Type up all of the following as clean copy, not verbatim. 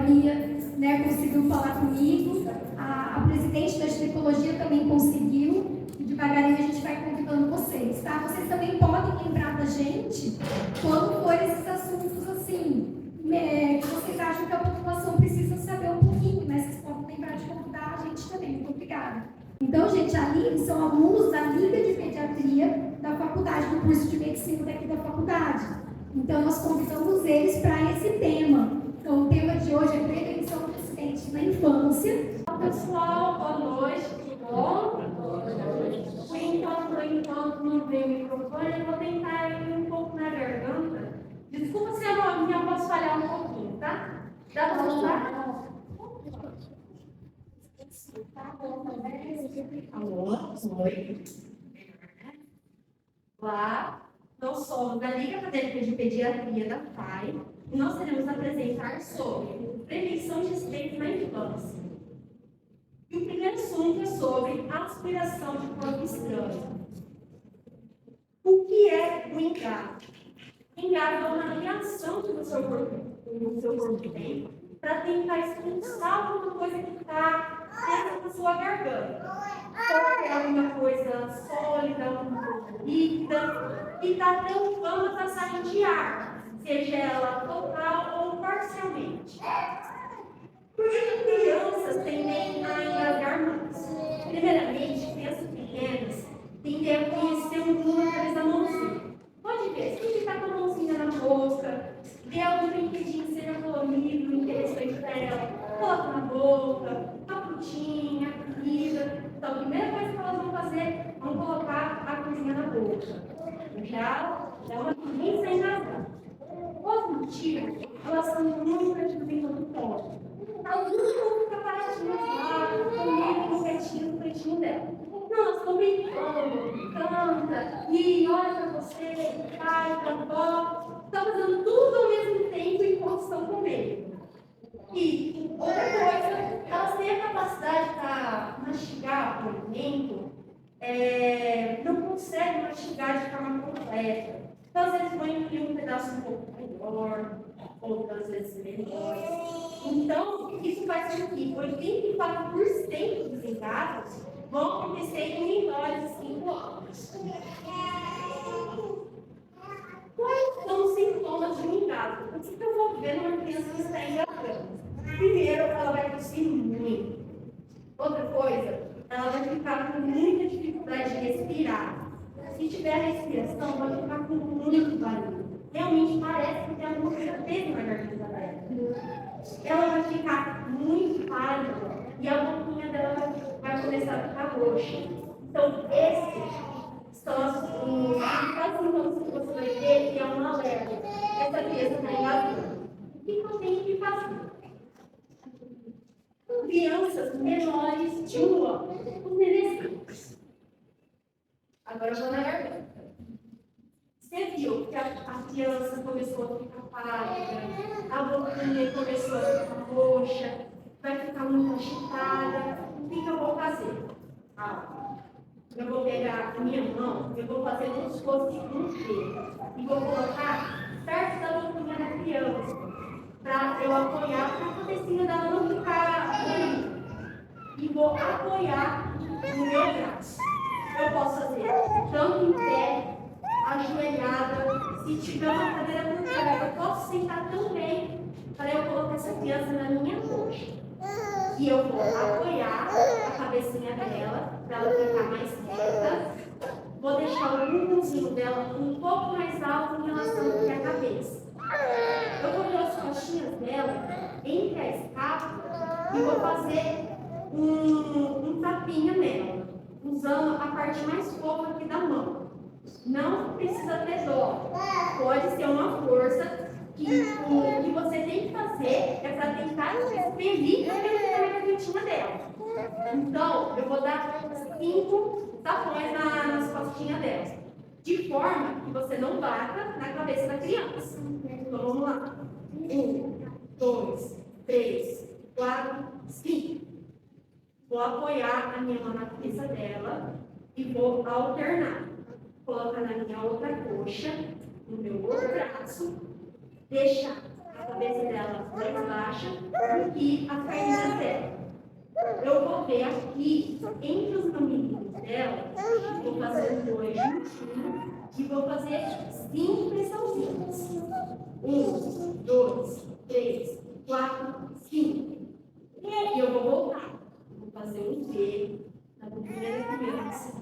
Maria, né, conseguiu falar comigo, a presidente da ginecologia também conseguiu, e devagarinho a gente vai convidando vocês, tá? Vocês também podem lembrar da gente quando for esses assuntos assim, que vocês acham que a população precisa saber um pouquinho, mas vocês podem lembrar de convidar a gente também. Muito obrigada. Então, gente, ali são alunos da Liga de Pediatria da faculdade, do curso de medicina daqui da faculdade. Então, nós convidamos eles para esse tema. Então, o tema de hoje é prevenção de acidentes na infância. Olá, pessoal, boa noite, tudo bom? Por enquanto não veio o microfone, eu vou tentar ir um pouco na garganta. Desculpa se a minha voz falhar um pouquinho, tá? Dá para falar? Alô, oi. Olá, nós somos da Liga Acadêmica de Pediatria da FAI e nós iremos apresentar sobre prevenção de acidentes na infância. E o primeiro assunto é sobre aspiração de corpo estranho. O que é o engasgo? O engasgo é uma reação que o seu corpo tem para tentar expulsar alguma coisa que está dentro da sua garganta. Pode ser alguma coisa sólida, alguma coisa líquida, que está tampando a passagem de ar, seja ela total ou parcialmente. Por que crianças tendem a engasgar mais? Primeiramente, crianças pequenas tendem a conhecer o mundo através da mãozinha. Pode ver, se está com a mãozinha na boca, vê algum brinquedinho que seja colorido, interessante para ela, coloca na boca, a frutinha, a comida. Então, a primeira coisa que elas vão fazer, vão colocar a coisinha na boca. Já é uma tendência a engasgar. Os motivos, elas são muito ativas em todo o corpo. Alguns vão ficar paradinhos lá, comigo, quietinho no cantinho dela. Não, nós estamos brincando, canta, e olha para você, pai, para avó. Estão fazendo tudo ao mesmo tempo enquanto estão comendo. E outra coisa, elas têm a capacidade para mastigar o alimento, não conseguem mastigar de forma completa. Então, às vezes, vão engolir um pedaço um pouco maior, outras vezes menor. Então, isso faz com que 84% dos engasgos vão acontecer em menores de 5 anos. Quais são os sintomas de um engasgo? O que eu vou ver numa criança que está engasgando? Primeiro, ela vai tossir muito. Outra coisa, ela vai ficar com muita dificuldade de respirar. Se tiver respiração, vai ficar com muito barulho. Realmente parece que tem alguma coisa presa na garganta dela. Ela vai ficar muito pálida e a boquinha dela vai começar a ficar roxa. Então, esses são os principais sintomas que você vai ter, que é um alerta. Essa criança está engasgando. O que eu tenho que fazer? Crianças menores de 1 ano, os nenês. Agora eu vou na garganta. Você viu que a criança começou a ficar pálida, a boquinha começou a ficar roxa, vai ficar muito agitada. O que eu vou fazer? Eu vou pegar a minha mão, eu vou fazer como se fosse um dedo e vou colocar perto da boquinha da criança, para eu apoiar para a cabecinha dela não ficar ruim. E vou apoiar no meu braço. Eu posso fazer tanto em pé, ajoelhada, se tiver uma cadeira por perto, eu posso sentar também para eu colocar essa criança na minha coxa. E eu vou apoiar a cabecinha dela, para ela ficar mais reta. Vou deixar o bumbumzinho dela um pouco mais alto em relação ao que é a cabeça. Eu vou ver as costinhas dela entre a escápula e vou fazer um tapinha nela, usando a parte mais fofa aqui da mão. Não precisa ter dó. Pode ser uma força que o que você tem que fazer é para tentar expelir a gargantinha dela. Então, eu vou dar 5 tapões nas costinhas dela, de forma que você não bata na cabeça da criança. Então, vamos lá. 1, 2, 3, 4, 5. Vou apoiar a minha mão na cabeça dela e vou alternar. Colocar na minha outra coxa, no meu outro braço, deixar a cabeça dela mais baixa do que as perninhas dela. Eu vou ver aqui, entre os mamilos dela, vou fazer os dois juntinhos e vou fazer 5 pressãozinhas. 1, 2, 3, 4, 5. E aí eu vou voltar. Vou fazer um V na primeira criança,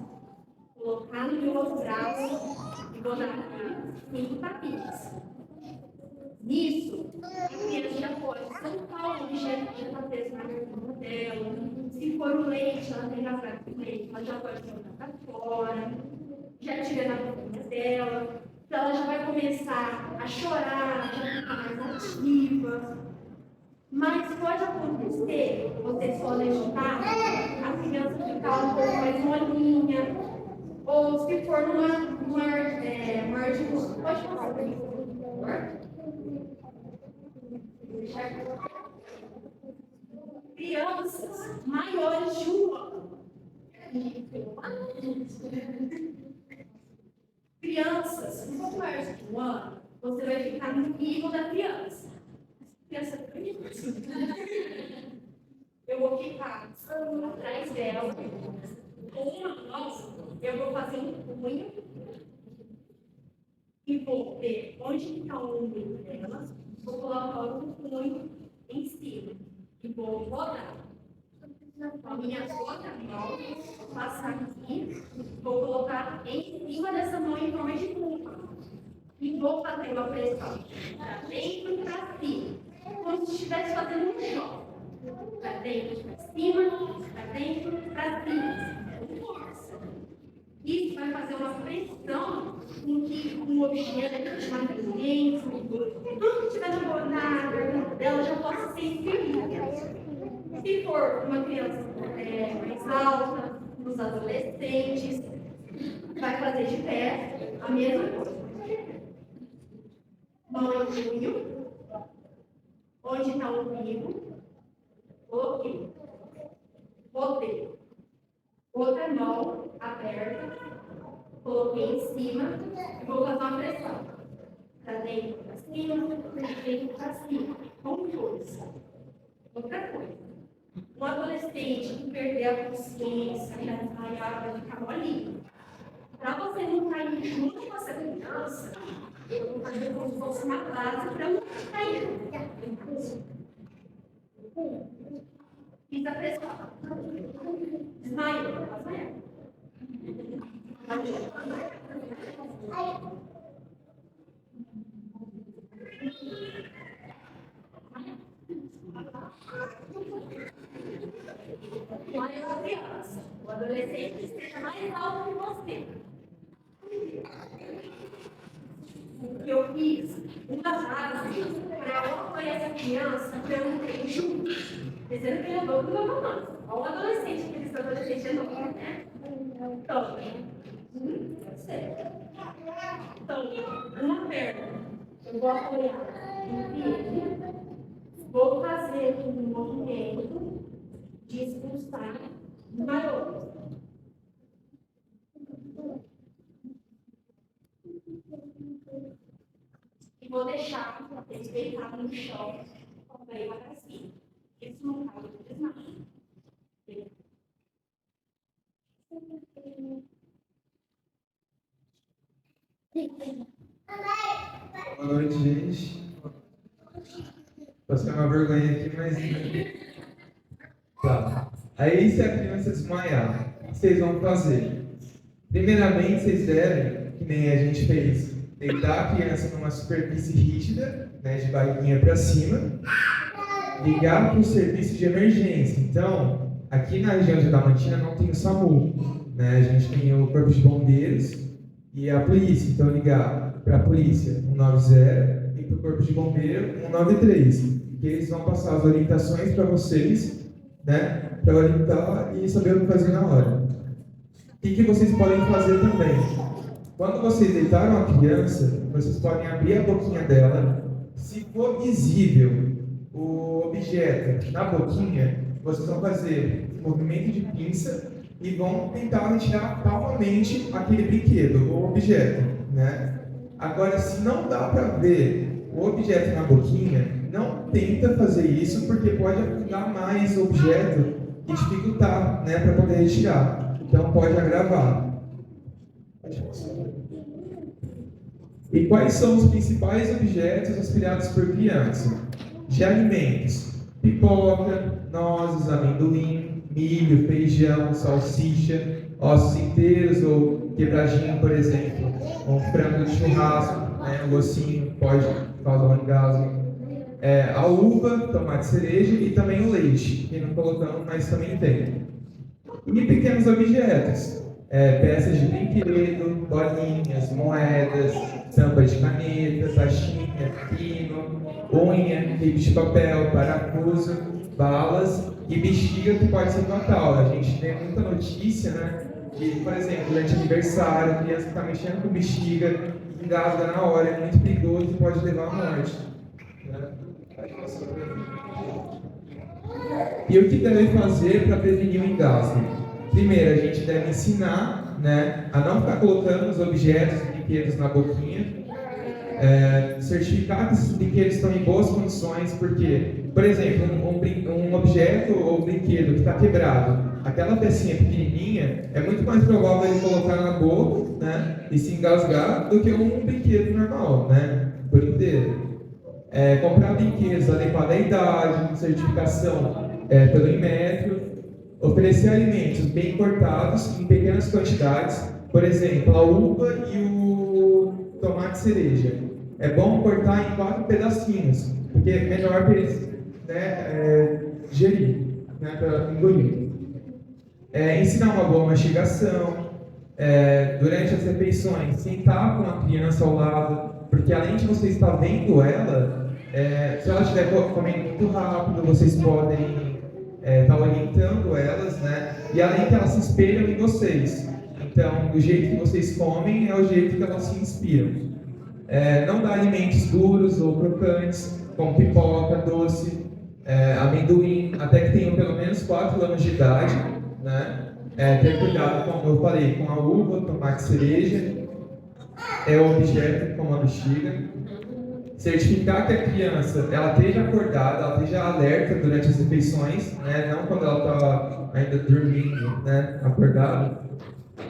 colocar no meu outro braço e vou dar aqui 5 tapinhas. Nisso, a criança já pode soltar o objeto que já está preso na garganta dela. Se for o leite, ela tem rasgado o leite, ela já pode soltar para fora. Já tira na boquinha dela. Então, ela já vai começar a chorar, já ficar mais ativa. Mas pode acontecer, você só legitar, a criança ficar um pouco mais molinha. Ou se for numa articulação, pode passar para mim, por favor? Crianças maiores de 1 ano. Crianças um pouco maiores de 1 ano, você vai ficar no nível da criança. Criança eu vou ficar atrás dela. Com uma mão, eu vou fazer um punho e vou ver onde está o umbigo dela. Vou colocar o punho em cima e vou rodar. Com a minha outra mão, vou passar aqui, vou colocar em cima dessa mão em forma de culpa. E vou fazer uma pressão para dentro e para cima, como se estivesse fazendo um choque. Para dentro, para cima, para dentro, para cima. Com força. Isso vai fazer uma pressão em que um objeto mais dentro, tudo que estiver na garganta dela já possa ser expelido. Se for uma criança mais alta, nos adolescentes, vai fazer de pé a mesma coisa. Mão em punho, onde está o umbigo, coloquei, botei. Outra mão aberta, coloquei em cima e vou fazer uma pressão. Para dentro, para cima, para dentro, para cima, com força. Outra coisa. Um adolescente que perder a consciência, já desmaiar, vai ficar molinho. Para você não cair junto com essa criança, eu vou fazer como se fosse uma base para não cair junto. Fiz a pressão. Desmaiou, tá desmaiando. Maior criança, o adolescente esteja mais alto que você. O que eu fiz, uma base para eu apoiar essa criança, para eu não ter junto. Dizendo que ele é novo, não é não. Olha o adolescente, que esse adolescente é novo, né? Então, então, uma perna, eu vou apoiar no ele, vou fazer um movimento de expulsar o maior. E vou deixar eles deitados no chão, com a orelha para cima. Isso não cabe no desmaio. Boa noite, gente. Posso ter uma vergonha aqui, mas. Tá. Aí, se a criança desmaiar, o que vocês vão fazer? Primeiramente, vocês devem, que nem a gente fez, deitar a criança numa superfície rígida, né, de barriguinha para cima, ligar para o serviço de emergência. Então, aqui na região de Adamantina não tem o SAMU, né? A gente tem o Corpo de Bombeiros e a polícia. Então, ligar para a polícia 190 e para o Corpo de Bombeiro 193, que eles vão passar as orientações para vocês, né? Para orientar e saber o que fazer na hora. O que vocês podem fazer também? Quando vocês deitaram a criança, vocês podem abrir a boquinha dela. Se for visível o objeto na boquinha, vocês vão fazer um movimento de pinça e vão tentar retirar calmamente aquele brinquedo ou objeto, né? Agora, se não dá para ver o objeto na boquinha, não tenta fazer isso porque pode afundar mais o objeto e dificultar, né, para poder retirar. Então pode agravar. E quais são os principais objetos aspirados por criança? De alimentos: pipoca, nozes, amendoim, milho, feijão, salsicha, ossos inteiros ou quebradinho, por exemplo, um frango de churrasco, né, um ossinho pode causar um engasgo. A uva, tomate cereja e também o leite, que não colocamos, mas também tem. E pequenos objetos, peças de brinquedo, bolinhas, moedas, tampa de caneta, taxinha, pino, unha, clipe de papel, parafuso, balas e bexiga que pode ser fatal. A gente tem muita notícia, né? Que, por exemplo, durante aniversário, a criança está mexendo com bexiga, engasga na hora, é muito perigoso e pode levar à morte. Né? E o que deve fazer para prevenir o engasgo? Primeiro, a gente deve ensinar, né, a não ficar colocando os objetos e brinquedos na boquinha, certificar que esses brinquedos estão em boas condições, porque, por exemplo, um objeto ou brinquedo que está quebrado, aquela pecinha pequenininha, é muito mais provável ele colocar na boca, né, e se engasgar do que um brinquedo normal, né, por inteiro. Comprar brinquedos adequados à idade, com certificação pelo Inmetro, oferecer alimentos bem cortados em pequenas quantidades, por exemplo, a uva e o tomate cereja. É bom cortar em 4 pedacinhos, porque é melhor para eles, né, digerir, né, para engolir. Ensinar uma boa mastigação, durante as refeições, sentar com a criança ao lado, porque além de você estar vendo ela, se ela estiver comendo muito rápido, vocês podem estar orientando elas, né? E além que elas se espelham em vocês. Então, o jeito que vocês comem é o jeito que elas se inspiram. Não dar alimentos duros ou crocantes, como pipoca, doce, amendoim, até que tenham pelo menos 4 anos de idade, né? Ter cuidado, como eu falei, com a uva, tomate cereja, o objeto como a bexiga. Certificar que a criança ela esteja acordada, ela esteja alerta durante as refeições, né? Não quando ela está ainda dormindo, né? Acordada,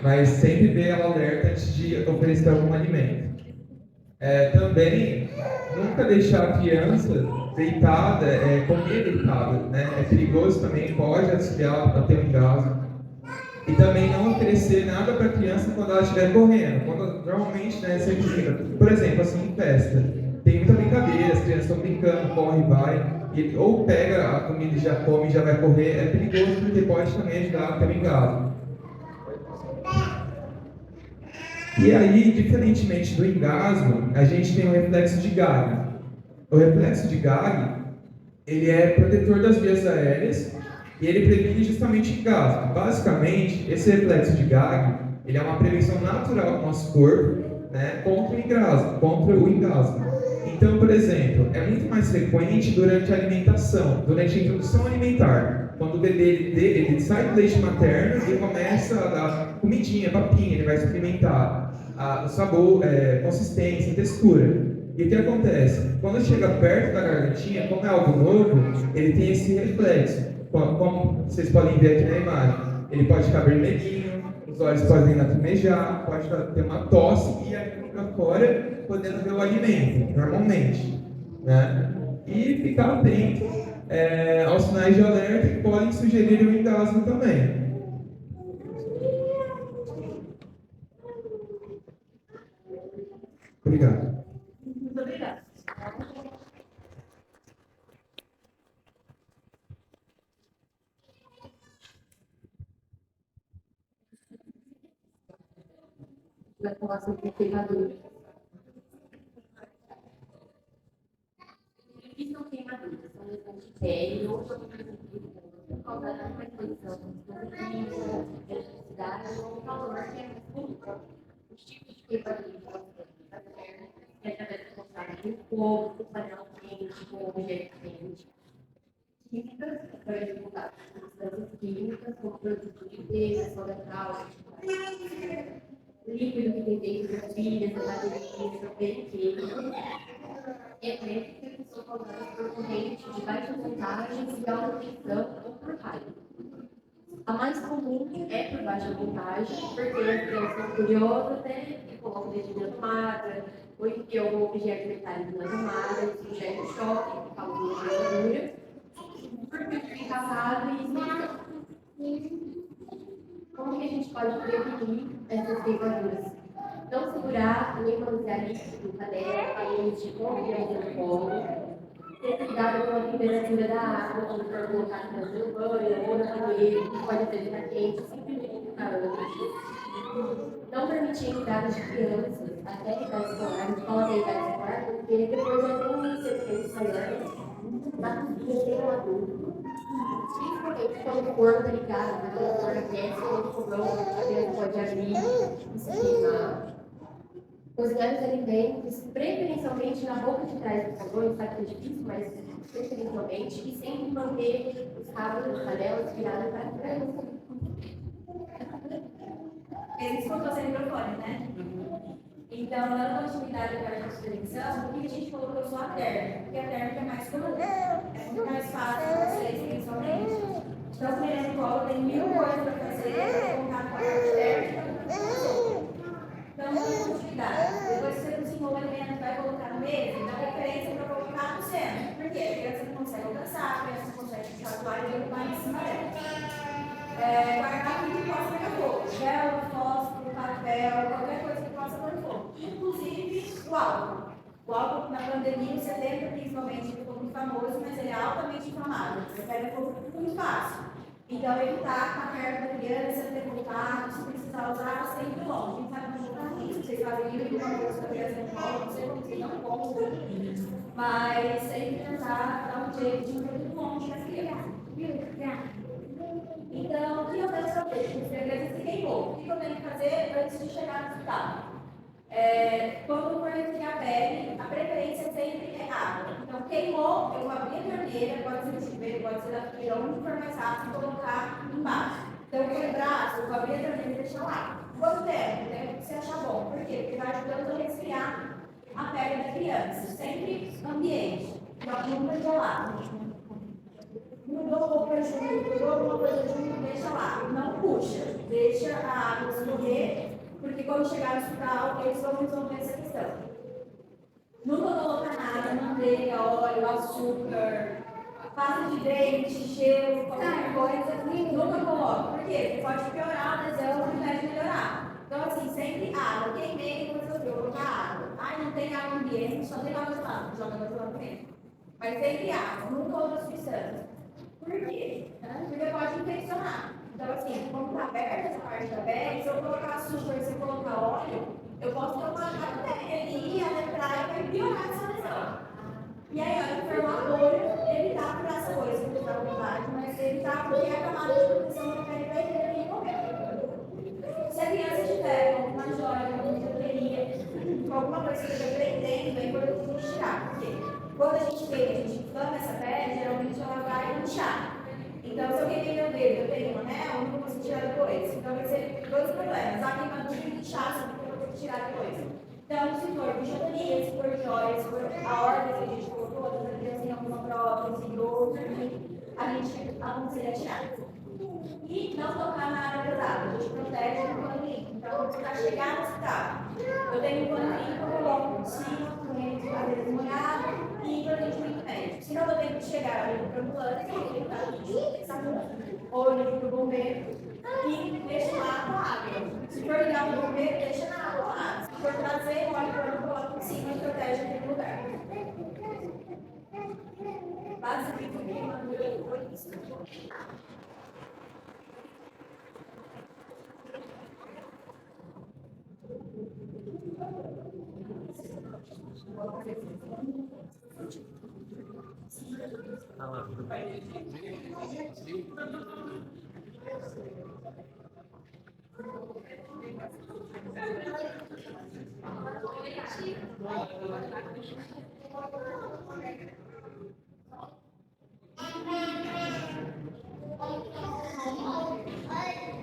mas sempre ver ela alerta antes de oferecer algum alimento. Também, nunca deixar a criança deitada, comer deitada, né? É perigoso também, pode auxiliar a ter um engasgo. E também não oferecer nada para a criança quando ela estiver correndo. Normalmente, né, sempre fica. Por exemplo, assim, em festa. Tem muita brincadeira, as crianças estão brincando, corre e vai. E ou pega a comida e já come e já vai correr. É perigoso porque pode também ajudar a ter um engasgo. E aí, diferentemente do engasgo, a gente tem o reflexo de Gag. O reflexo de Gag, ele é protetor das vias aéreas e ele previne justamente o engasgo. Basicamente, esse reflexo de Gag, ele é uma prevenção natural do nosso corpo, né, contra o engasgo. Então, por exemplo, é muito mais frequente durante a alimentação, durante a introdução alimentar. Quando o bebê ele sai do leite materno e começa a dar comidinha, papinha, ele vai experimentar o sabor, consistência, textura. E o que acontece? Quando chega perto da gargantinha, como é algo novo, ele tem esse reflexo. Como vocês podem ver aqui na imagem, ele pode ficar vermelhinho, os olhos podem lacrimejar, pode ter uma tosse e a boca fora, podendo ver o alimento, normalmente. Né? E ficar atento aos sinais de alerta que podem sugerir um engasgo também. Obrigado. Muito obrigada. Vai falar sobre queimadura. O que são queimaduras? São lesões de pele ou por causa da hipertensão, da eletricidade ou calor que é muito. Os tipos de queimaduras da perna é através do contato do corpo, do painel quente, com objeto quente. Químicas, através do contato com substâncias químicas, como produtos de limpeza, soda cáustica, líquido que tem dentro das pilhas, da bateria, sorvete químico, elétrica, que são causadas por corrente de baixas voltagens e alta tensão ou por raio. A mais comum é por baixa voltagem, porque as crianças são curiosas, né? E colocam o dedinho na tomada, ou enfiam algum objeto metálico na tomada, isso gera um choque, que causa uma queimadura, porque fica passado e explica. Como que a gente pode prevenir essas queimaduras? Não segurar nem manusear líquido, caneca, leite, com criança no colo. Ter cuidado com a temperatura da água, quando for colocar a criança no banho ou na banheira, que pode ser ficar quente, simplesmente ficar antes. Não permitir a entrada de crianças até a idade escolar, escola da idade escolar, porque depois já tem um incidente maior, na cozinha tem um adulto. Principalmente quando o forno está ligado, quando o forno aquece, quando o fogão, a criança pode abrir e se queimar. Cozinhar os alimentos, preferencialmente na boca de trás do fogão, sabe que é difícil, mas preferencialmente, e sempre manter os cabos das panelas virados para trás. Ele escutou sem microfone, né? Então, dando continuidade para a nossa televisão, por que a gente colocou só a térmica? Porque a térmica é mais comum. É muito mais fácil para vocês, principalmente. Então, querendo colo, tem 1000 coisas para fazer, colocar com a parte térmica. Então, dando continuidade. Depois que você cozinhou o alimento, vai colocar no meio, dá preferência para colocar no centro. Por quê? A criança não consegue alcançar, a criança não consegue puxar o ar e derrubar em cima dela. Guardar tudo que possa pegar fogo. Gel, fósforo, papel, qualquer coisa que possa pôr fogo. Inclusive o álcool. O álcool na pandemia, em setembro, principalmente, ficou muito famoso, mas ele é altamente inflamável. Ele pega fogo muito fácil. Então, evitar ficar perto da criança, ter contato, se precisar usar, sempre longe. A gente sabe que não tem risco. Vocês fazem isso com uma coisa que a criança não colo, não sei como vocês não compram. Mas sempre tentar dar um jeito de ir muito longe das crianças. Então, o que eu quero saber? Se a criança se queimou, o que eu tenho que fazer antes de chegar no hospital? Quando for retirar a pele, a preferência sempre é água. Então, queimou, eu vou abrir a torneira, pode ser do chuveiro, pode ser da pia, onde for mais rápido, colocar embaixo. Então, com o braço, eu vou abrir a torneira e deixar lá. Quanto tempo? Que você achar bom. Por quê? Porque vai ajudando a resfriar a pele da criança. Sempre ambiente. Nunca gelado. Mudou roupa junto, mudou alguma coisa junto, deixa lá. Não puxa. Deixa a água escorrer, porque quando chegar no hospital, eles vão resolver essa questão. Nunca colocar nada, manteiga, óleo, açúcar, pasta de dente, gelo, qualquer coisa. Nunca coloca. Por quê? Porque pode piorar a lesão ao invés de melhorar. Então, assim, sempre água. Queimei, depois eu vou colocar água. Ai, não tem água no ambiente, só tem água gelada. Joga água gelada dentro. Mas sempre água, nunca outras substâncias. Por quê? Porque pode infeccionar. Então, assim, como está aberta essa parte da pele, se eu colocar açúcar, se eu colocar óleo, eu posso tomar a pele ali, ela entrar e vai piorar essa lesão. E aí, ó, enfermar a bolha, evitar por essa coisa, que dá vontade, mas evitar porque a camada de proteção da pele vai ter ali morrer. Se a criança tiver alguma joia, alguma bijuteria, alguma coisa que esteja prendendo, é importante a gente tirar. Por quê? Quando a gente inflama essa pele, geralmente ela vai inchar. Então, se eu queimei meu dedo, eu tenho um anel, eu não consigo tirar depois. Então, vai ser dois problemas. A queimadura e inchaço, porque eu vou ter que tirar depois. Então, se for bijuteria, se for joia, se for a ordem que a gente colocou, se a criança tem alguma prótese, outra, a gente aconselha a tirar. E não tocar na área pesada, a gente protege com o pano limpo. Então, para chegar no hospital, eu tenho um pano limpo, eu coloco por cima, com ele às vezes molhado, e protegimento médico. Se não eu tenho que chegar ali para a ambulância, eu tenho que estar ou eu ligo para o bombeiro e deixo lá com a água. Se for ligar para o bombeiro, deixa na água lá. Se for trazer, olha para o coloco por cima e protege aquele lugar. Basicamente, o que foi isso.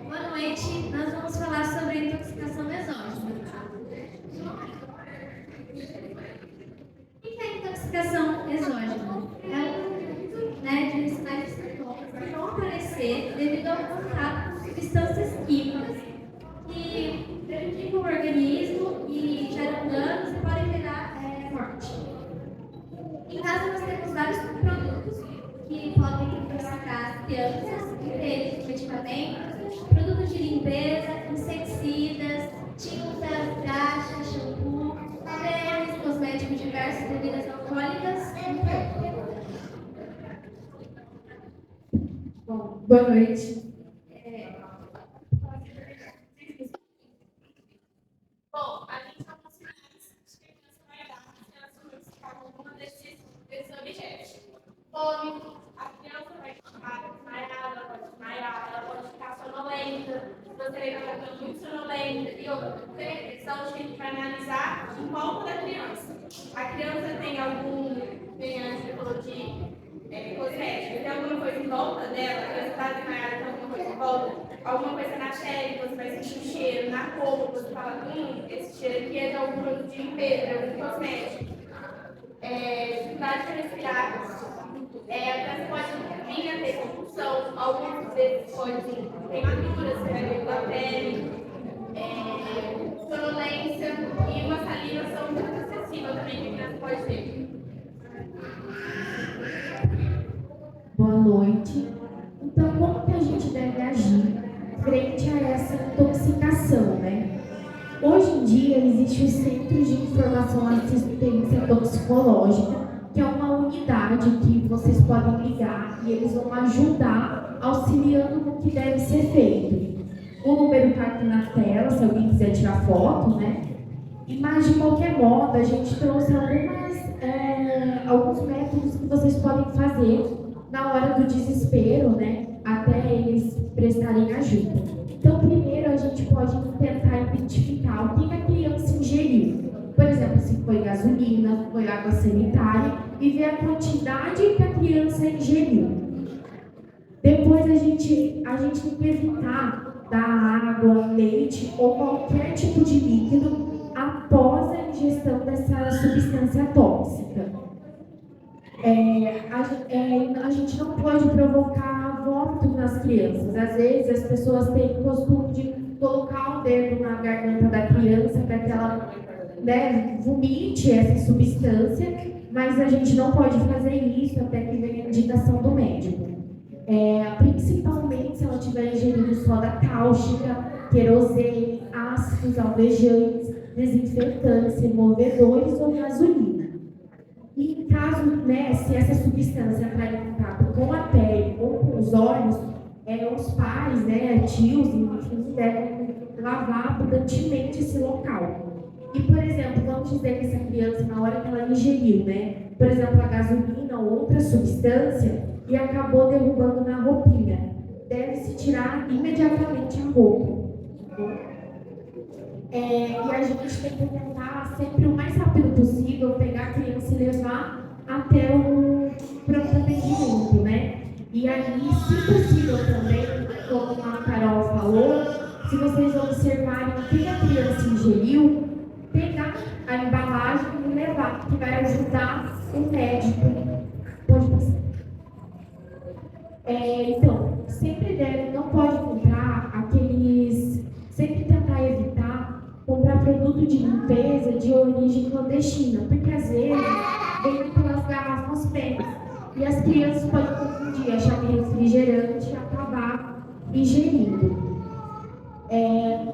Boa noite, nós vamos falar sobre intoxicação exógena. O que é intoxicação exógena? Boa noite. Bom, a gente vai considerar as crianças vai dar se elas participar de alguma desses objetos. Vômito, a criança vai ficar desmaiada, ela pode ficar sonolenta, se você vê que ela está ficando muito sonolenta. E outra questão, a gente vai analisar em volta da criança. A criança tem a gente falou de cosmética, tem alguma coisa em volta dela, a criança está desmaiada, tem alguma coisa em volta. Alguma coisa na pele, você vai sentir um cheiro, na roupa, você fala, esse cheiro aqui é de algum produto de limpeza, de algum cosmético. Dificuldade para respirar. A criança pode vir a ter compulsão, algumas vezes pode ter queimaduras, você vai ver pela pele, sonolência e uma salivação muito excessiva também que a criança pode ter. Boa noite. Então, como que a gente deve agir frente a essa intoxicação, né? Hoje em dia, existe o Centro de Informação e Assistência Toxicológica, que é uma unidade que vocês podem ligar e eles vão ajudar, auxiliando no que deve ser feito. O número está aqui na tela, se alguém quiser tirar foto, né? Mas, de qualquer modo, a gente trouxe alguns métodos que vocês podem fazer na hora do desespero, né? Até eles prestarem ajuda. Então, primeiro, a gente pode tentar identificar o que a criança ingeriu. Por exemplo, se foi gasolina, foi água sanitária, e ver a quantidade que a criança ingeriu. Depois, a gente tem que evitar dar água, leite ou qualquer tipo de líquido após a ingestão dessa substância tóxica. A gente não pode provocar vômito nas crianças. Às vezes as pessoas têm o costume de colocar o dedo na garganta da criança para que ela vomite essa substância, mas a gente não pode fazer isso até que venha a indicação do médico. Principalmente se ela tiver ingerido soda cáustica, querosene, ácidos alvejantes, desinfetantes, removedores ou gasolina. E em caso, se essa substância entrar em contato com a pele ou com os olhos, os pais, tios, enfim, devem lavar abundantemente esse local. E, por exemplo, vamos dizer que essa criança, na hora que ela ingeriu, por exemplo, a gasolina ou outra substância, e acabou derrubando na roupinha, deve-se tirar imediatamente a roupa. E a gente tem que tentar sempre o mais rápido possível pegar a criança e levar até o pronto atendimento, E aí, se possível também, como a Carol falou, se vocês observarem o que a criança ingeriu, pegar a embalagem e levar, que vai ajudar o médico. Pode passar. Então, não pode comprar sempre tentar evitar comprar produto de limpeza de origem clandestina, porque às vezes vem pelas garrafas PET e as crianças podem confundir, achar que é refrigerante e acabar ingerindo.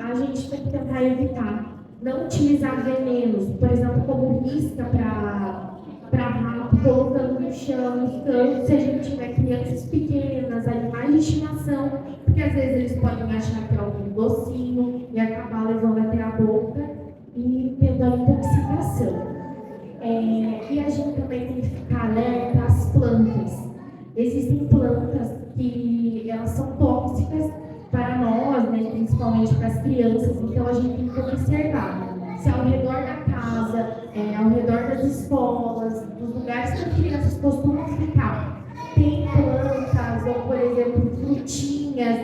A gente tem que tentar evitar não utilizar venenos, por exemplo, como risca para rato, colocando no chão, nos cantos, se a gente tiver crianças pequenas, animais de estimação, porque às vezes eles podem achar que é algum docinho e acabar levando até a boca e tendo a intoxicação. E a gente também tem que ficar alerta às plantas. Existem plantas que elas são tóxicas para nós, principalmente para as crianças, então a gente tem que observar se ao redor da casa, ao redor das escolas, nos lugares que as crianças costumam ficar, tem plantas ou, por exemplo, frutinhas,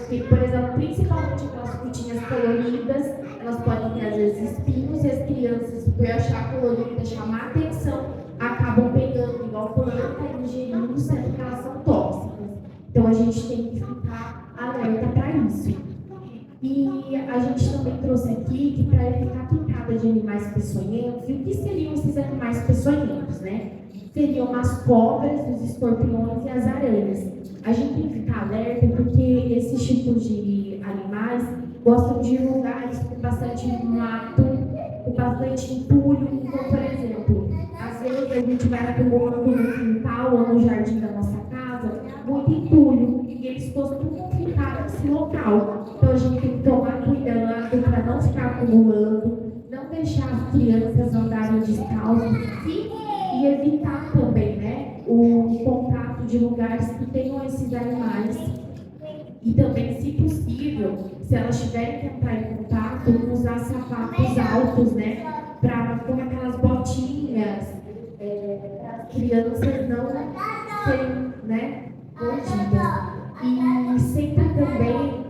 que, por exemplo, principalmente aquelas frutinhas coloridas, elas podem ter às vezes espinhos e as crianças, por achar colorida, chamar atenção, acabam pegando igual planta e ingerindo, sendo que elas são tóxicas. Então a gente tem que ficar alerta para isso. E a gente também trouxe aqui que para evitar picada de animais peçonhentos, e o que seriam esses animais peçonhentos, Seriam as cobras, os escorpiões e as aranhas. A gente tem que ficar alerta porque esses tipos de animais gostam de lugares com bastante mato, com bastante entulho. Então, por exemplo, às vezes a gente vai acumulando no quintal ou no jardim da nossa casa muito entulho, e eles ficar acumulando, não deixar as crianças andarem descalços e evitar também, né, o contato de lugares que tenham esses animais. E também, se possível, se elas tiverem que entrar em contato, usar sapatos altos, né, com aquelas botinhas, para as crianças não serem, né, mordidas. E sempre também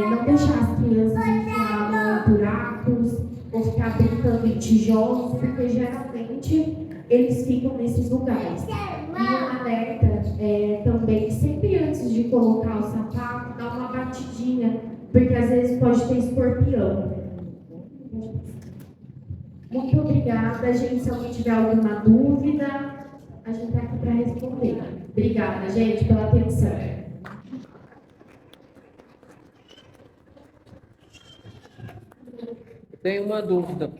não deixar as crianças entrar em buracos ou ficar brincando em tijolos, porque geralmente eles ficam nesses lugares. E um alerta também, sempre antes de colocar o sapato, dá uma batidinha, porque às vezes pode ter escorpião. Muito obrigada, gente. Se alguém tiver alguma dúvida, a gente está aqui para responder. Obrigada, gente, pela atenção. Tenho uma dúvida.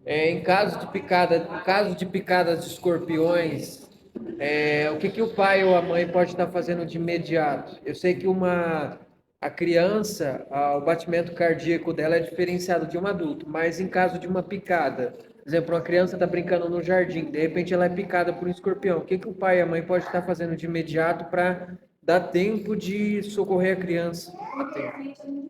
Em caso de picadas de escorpiões, o que o pai ou a mãe pode estar fazendo de imediato? Eu sei que a criança, o batimento cardíaco dela é diferenciado de um adulto, mas em caso de uma picada, por exemplo, uma criança está brincando no jardim, de repente ela é picada por um escorpião, o que o pai e a mãe pode estar fazendo de imediato para dar tempo de socorrer a criança a tempo?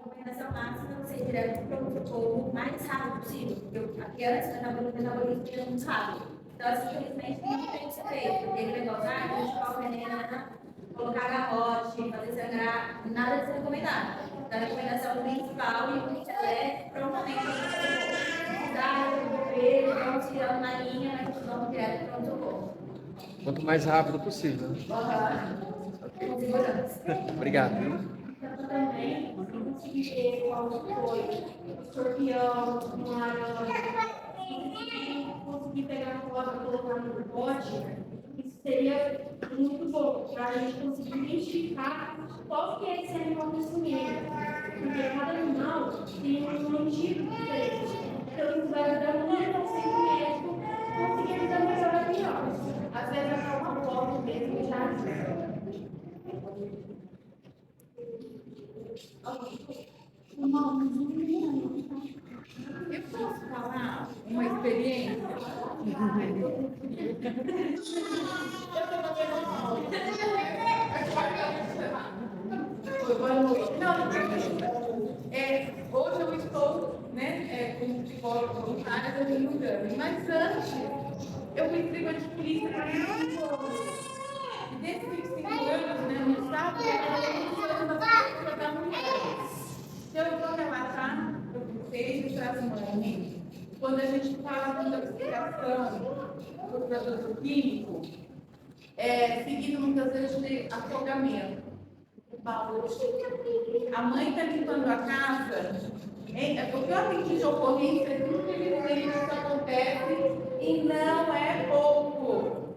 Recomendação máxima é você ir direto para o socorro o mais rápido possível, porque a criança está metabolismo muito rápido. Então, assim, infelizmente, não tem que ser feito. Aquele negócio, a gente coloca o neném, colocar garrote, fazer sangrar, nada disso é recomendado. Então, a recomendação principal e o que é prontamente para o socorro. Dá, devolver, vamos tirando na linha, mas vamos direto para o socorro. Quanto mais rápido possível. Com segurança. Obrigado. Também, se conseguir ver qual foi o escorpião, uma aranha, conseguir pegar a cobra e colocar no pote, isso seria muito bom, para a gente conseguir identificar qual que é esse animal nesse meio. Porque cada animal tem um antídoto diferente. Então, isso vai ajudar muito ao centro médico conseguir lidar melhor a criança. Às vezes, até uma foto mesmo já ajuda. Eu posso falar uma experiência? Boa noite. Não, hoje eu estou, né, como psicóloga voluntária da Rio Grande, mas antes eu fui escriba de polícia por 25 anos. E desses 25 anos, né, no estado, eu era da da mulher. Então, eu vou relatar para vocês, para as mães, quando a gente fala da psiquiatrização do produto químico, seguido muitas vezes de afogamento. A mãe está limpando a casa, o que eu aprendi de ocorrência, infelizmente isso acontece e não é pouco.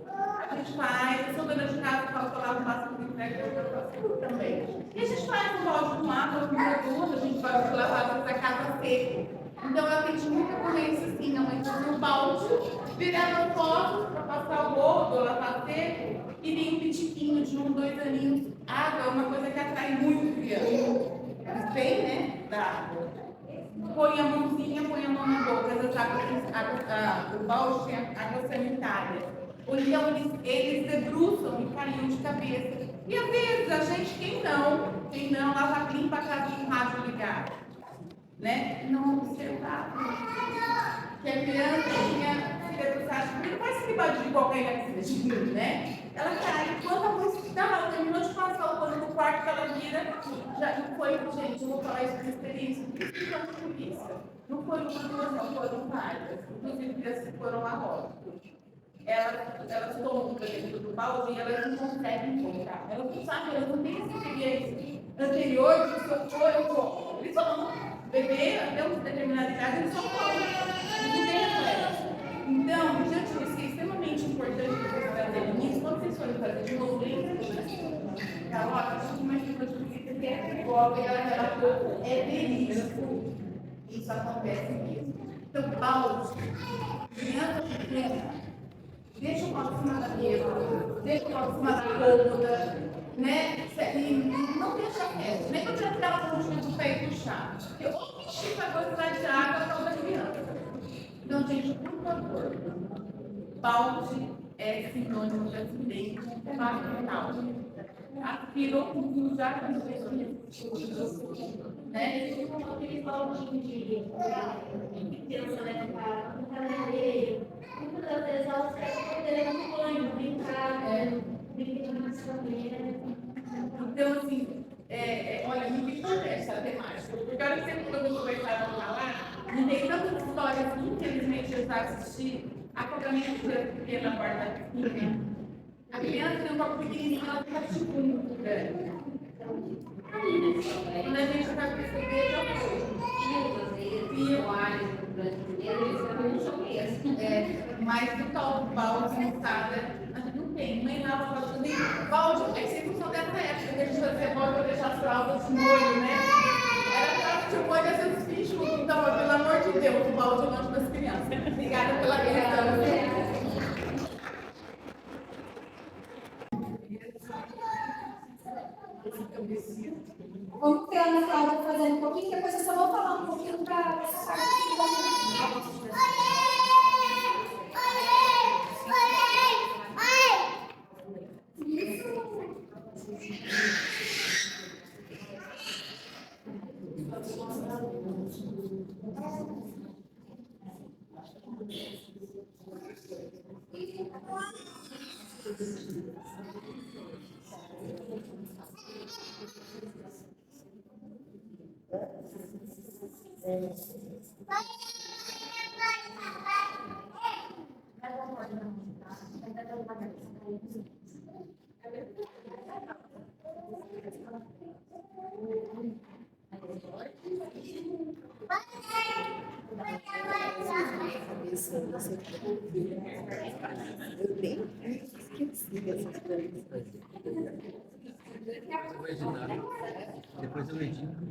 A gente faz, eu sou dona de casa, faço lá no máximo de entrega, eu faço também. E a gente faz um balde com água, com produto, a gente faz lavar da casa seco. Então eu aprendi muita ocorrência assim, a mãe fazia um balde, virava fotos para passar o rodo, lavar seco, e vinha um pitiquinho de 1, 2 aninhos. Água é uma coisa que atrai muito criança. Bem, né? Da água. Põe a mãozinha, põe a mão na boca, o balde tem água sanitária. Ou então eles debruçam e caíam de cabeça. E às vezes a gente, quem não, lava limpa a casa com o rádio ligado. Né? Não observava. Que a criança tinha se debruçado, porque não vai se limpar de qualquer coisa, né? Ela cai, quando a mãe ela terminou de passar o pano no quarto que ela vira, já não foi, gente, eu vou falar isso por experiência, por isso que não foi polícia. Não foi uma, duas, não foram várias. Inclusive, crianças que foram a óbito. Elas tomam dentro do balde e elas não conseguem encontrar. Elas não sabem, elas não têm essa experiência anterior de se eu for, eu vou. Eles só bebê, até uma determinada idade, eles só falam. Eles não têm reflexo. Então, diante disso, é extremamente importante que vocês fazerem isso. Quando vocês forem fazer de novo, Carol, uma equipe de polícia que é psicóloga e ela relatou, é verídico. Isso acontece mesmo. Então, balde, criança pequena, deixa o copo em cima da mesa, deixa o copo em cima da cômoda, né? E não deixa quieto, nem para tirar aquela pontinha do pé e puxar. Porque ou estica a quantidade de água para outra criança. Então, gente, por favor, balde é sinônimo de acidente fatal. Aquilo já aconteceu. Né? Aqueles baldinhos de criança leva para o cabeleireiro. Muitas das vezes elas querem poder no banho, brincar, brincar na cadeira. Então, assim, olha, muito importante essa temática. Porque a hora que sempre quando começaram a falar, não tem tantas histórias que, infelizmente, eu já assisti. Acompanhamento de criança pequena na porta da piscina. A criança tem um corpo pequenininho, ela fica tipo muito grande. Quando a gente vai perceber, já mas do tal balde montada, a gente não tem. Nem lava balde, nem balde. É sempre função dessa época que a gente fazia balde para deixar as fraldas de molho, né? Era fralda de molho, às vezes bicho. Então, pelo amor de Deus, o balde longe das crianças. Obrigada pela questão. Vamos ter a Ana Cláudia fazendo um pouquinho, depois eu só vou falar um pouquinho para essa parte. Depois eu edito.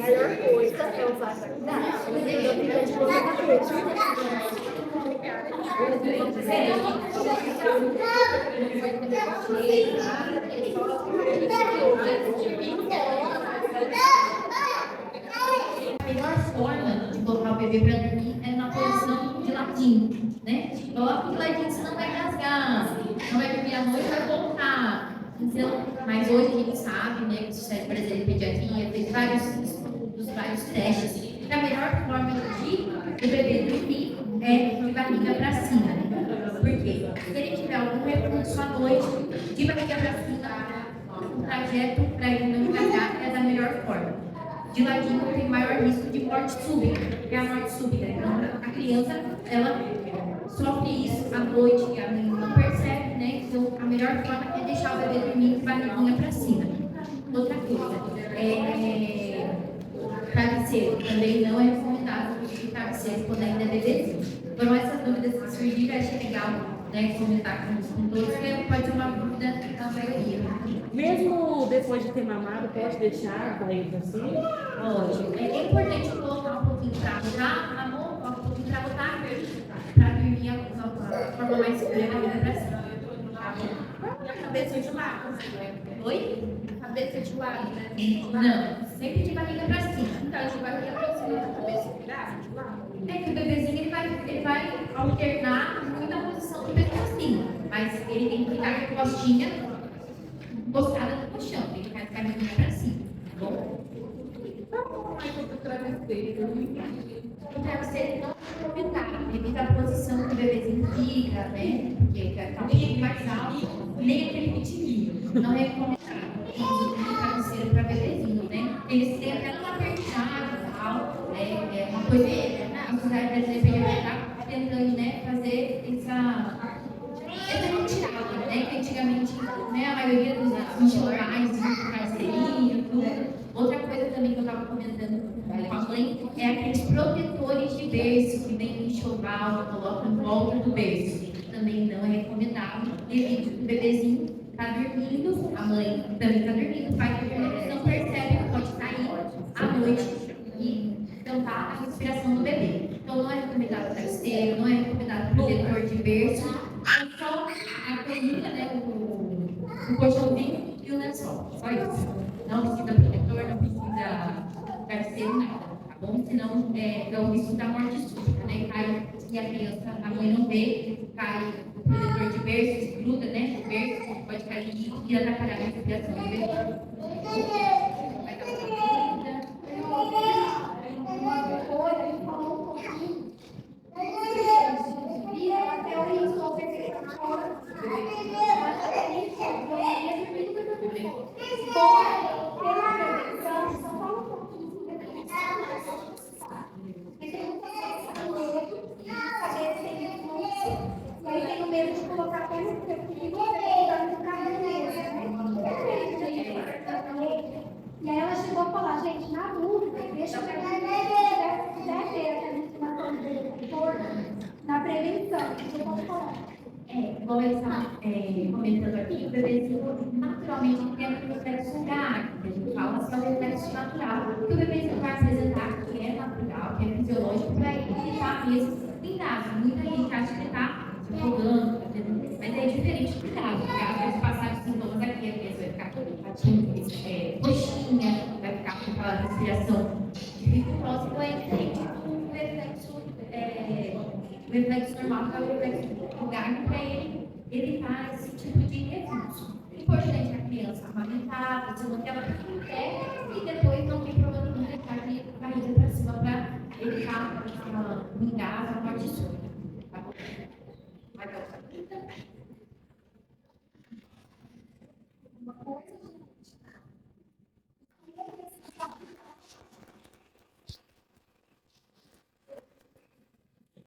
Melhor coisa é usar a A melhor forma de colocar o bebê para dormir é na posição de ladinho, né? Coloca de ladinho, você não vai rasgar, não vai dormir à noite, vai voltar. Então, mas hoje a gente sabe, né, que o Sociedade Brasileira de Pediatria fez vários estudos, vários testes, que a melhor forma de bebê dormir é de barriga para cima. Por quê? Se ele tiver algum recurso à noite, de barriga para cima, o trajeto para ele não engasgar é da melhor forma. De ladinho tem maior risco de morte súbita, que é a morte súbita. Então, a criança, ela sofre isso à noite e a mãe não percebe, né? Então, a melhor forma é deixar o bebê dormir de barriguinha para cima. Outra coisa, travesseiro. Também não é recomendado o travesseiro quando ainda é bebezinho. Foram essas dúvidas que surgiram, achei legal, né, comentar com todos, porque pode ser uma dúvida da maioria. Mesmo depois de ter mamado, pode deixar para eles assim? Lógico. É importante colocar um pouquinho para botar, amor, coloca um pouquinho para botar, para dormir a forma mais segura da vida para cima. Tá bom? E a cabeça de lado. Oi? Cabeça de lado, né? Não, sempre de barriga para cima. Então, de barriga pra cima, a cabeça virada, de lado. É que o bebezinho ele vai alternar muito a posição do bebezinho, mas ele tem que ficar com a costinha encostada no chão, tem que ficar de barriga para cima, tá bom? O travesseiro não aumentar, devido à posição que o bebezinho fica, né? Porque fica um pouquinho mais alto, nem aquele pitininho. Não é recomendado o travesseiro para bebezinho, né? Eles têm até uma apertada e tal, é uma coisa que a Sociedade Brasileira está tentando, né, fazer essa retirada, né? Que antigamente, né, a maioria dos enxovais, carceirinho, tudo. Outra coisa também que eu estava comentando com a mãe é aqueles protetores de berço que vem no enxoval, colocam em volta do berço. Também não é recomendável, devido o bebezinho está dormindo, a mãe também está dormindo, o pai não percebe que pode cair à noite e tampar a respiração do bebê. Então não é recomendado travesseiro, não é recomendado protetor de berço, é só a caminha, né, o colchãozinho e o lençol, só isso. Não precisa protetor, não precisa travesseiro, nada, tá bom? Senão é o risco da morte súbita, né? Cai, e a criança, a mãe não vê, cai o protetor de berço, gruda, né? O berço pode cair e atrapalhar a respiração do bebê. Vai dar Uma coisa, ele falou um pouquinho. E até o risco de fora. Pela prevenção, só fala um pouquinho. E aí tem o medo de colocar até no tempo que no carro E aí ela chegou a falar, gente, na dúvida, deixa eu pegar se quiser ver a informação na prevenção. Eu posso falar. Como eles estavam comentando aqui, o bebezinho naturalmente tem aquele reflexo sugar, que a gente fala só reflexo natural. O que o bebezinho vai apresentar, que é natural, que é fisiológico, para ele estar mesmo blindado. Muita gente acha que ele está se afogando, mas é diferente do blindado, porque às vezes passar os sintomas aqui, a criança vai ficar patinho, coxinha, vai ficar com aquela respiração dificultosa, então é diferente do reflexo normal, que é o reflexo do gago, para ele evitar esse tipo de refluxo. Importante a criança amamentar, se manter ela em pé e depois não tem problema nenhum deixar de barriga para cima para evitar o engasgo, a morte súbita. Tá bom? Vai dar outra.